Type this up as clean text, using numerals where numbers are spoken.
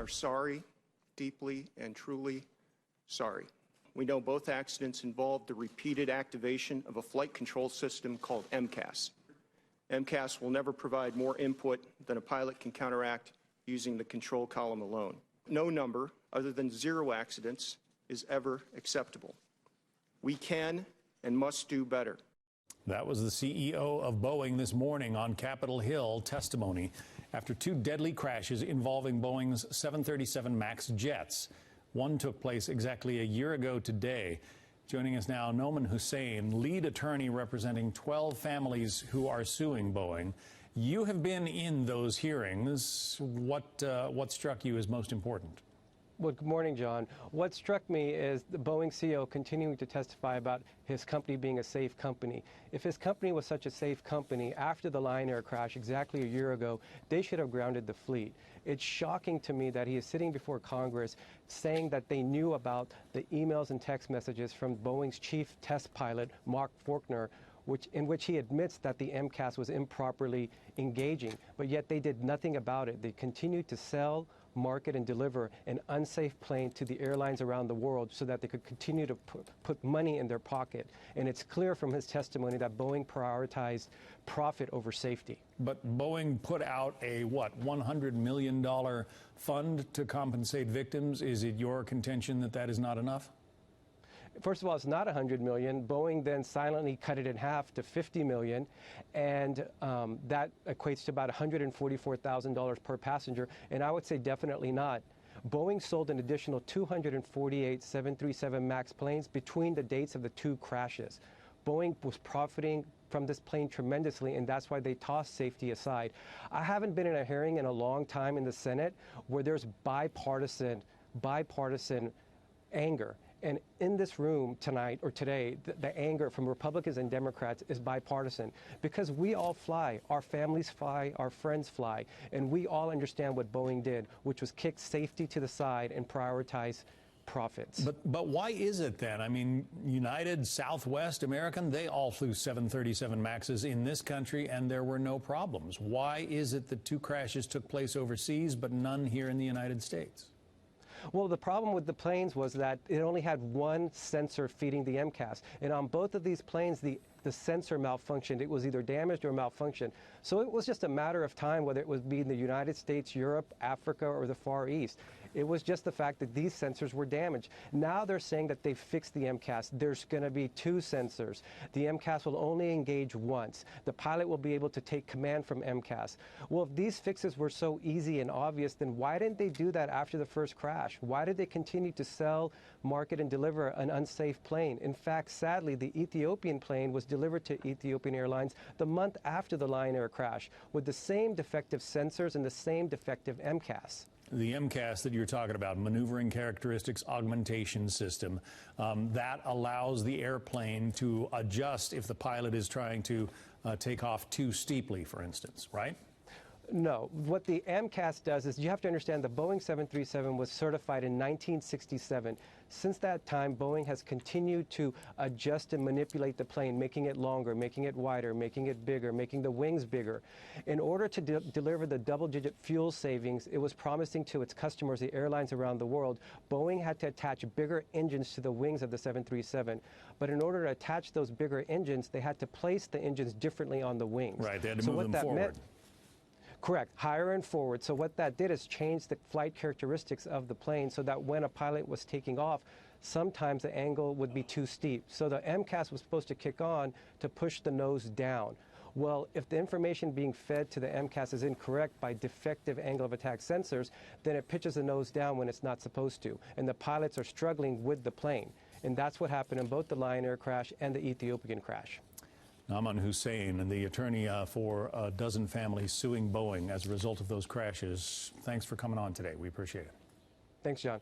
are sorry, deeply and truly sorry. We know both accidents involved the repeated activation of a flight control system called MCAS. MCAS will never provide more input than a pilot can counteract using the control column alone. No number other than 0 accidents is ever acceptable. We can and must do better. That was the CEO of Boeing this morning on Capitol Hill testimony after 2 deadly crashes involving Boeing's 737 MAX jets. One took place exactly a year ago today. Joining us now, Nomaan Husain, lead attorney representing 12 families who are suing Boeing. You have been in those hearings. What struck you as most important? Well, good morning, John. What struck me is the Boeing CEO continuing to testify about his company being a safe company. If his company was such a safe company, after the Lion Air crash exactly a year ago, they should have grounded the fleet. It's shocking to me that he is sitting before Congress saying that they knew about the emails and text messages from Boeing's chief test pilot, Mark Faulkner, in which he admits that the MCAS was improperly engaging, but yet they did nothing about it. They continued to sell, market, and deliver an unsafe plane to the airlines around the world so that they could continue to put money in their pocket. And it's clear from his testimony that Boeing prioritized profit over safety. But Boeing put out a, $100 million fund to compensate victims. Is it your contention that that is not enough? First of all, it's not $100 million. Boeing then silently cut it in half to $50 million, and that equates to about $144,000 per passenger, and I would say definitely not. Boeing sold an additional 248 737 MAX planes between the dates of the 2 crashes. Boeing was profiting from this plane tremendously, and that's why they tossed safety aside. I haven't been in a hearing in a long time in the Senate where there's bipartisan anger. And in this room tonight or today, the anger from Republicans and Democrats is bipartisan because we all fly, our families fly, our friends fly, and we all understand what Boeing did, which was kick safety to the side and prioritize profits. But why is it then? I mean, United, Southwest, American, they all flew 737 MAXs in this country and there were no problems. Why is it that 2 crashes took place overseas but none here in the United States? Well, the problem with the planes was that it only had one sensor feeding the MCAS. And on both of these planes, the sensor malfunctioned. It was either damaged or malfunctioned. So it was just a matter of time whether it would be in the United States, Europe, Africa, or the Far East. It was just the fact that these sensors were damaged. Now they're saying that they fixed the MCAS. There's going to be 2 sensors. The MCAS will only engage once. The pilot will be able to take command from MCAS. Well, if these fixes were so easy and obvious, then why didn't they do that after the first crash? Why did they continue to sell, market, and deliver an unsafe plane? In fact, sadly, the Ethiopian plane was delivered to Ethiopian Airlines the month after the Lion Air crash with the same defective sensors and the same defective MCAS. The MCAS that you're talking about, Maneuvering Characteristics Augmentation System, that allows the airplane to adjust if the pilot is trying to take off too steeply, for instance, right? No. What the MCAS does is you have to understand the Boeing 737 was certified in 1967. Since that time, Boeing has continued to adjust and manipulate the plane, making it longer, making it wider, making it bigger, making the wings bigger. In order to deliver the double-digit fuel savings it was promising to its customers, the airlines around the world, Boeing had to attach bigger engines to the wings of the 737. But in order to attach those bigger engines, they had to place the engines differently on the wings. Right, they had to move them forward. Correct, higher and forward. So what that did is change the flight characteristics of the plane so that when a pilot was taking off, sometimes the angle would be too steep. So the MCAS was supposed to kick on to push the nose down. Well, if the information being fed to the MCAS is incorrect by defective angle of attack sensors, then it pitches the nose down when it's not supposed to. And the pilots are struggling with the plane. And that's what happened in both the Lion Air crash and the Ethiopian crash. Nomaan Husain, the attorney for a dozen families suing Boeing as a result of those crashes. Thanks for coming on today. We appreciate it. Thanks, John.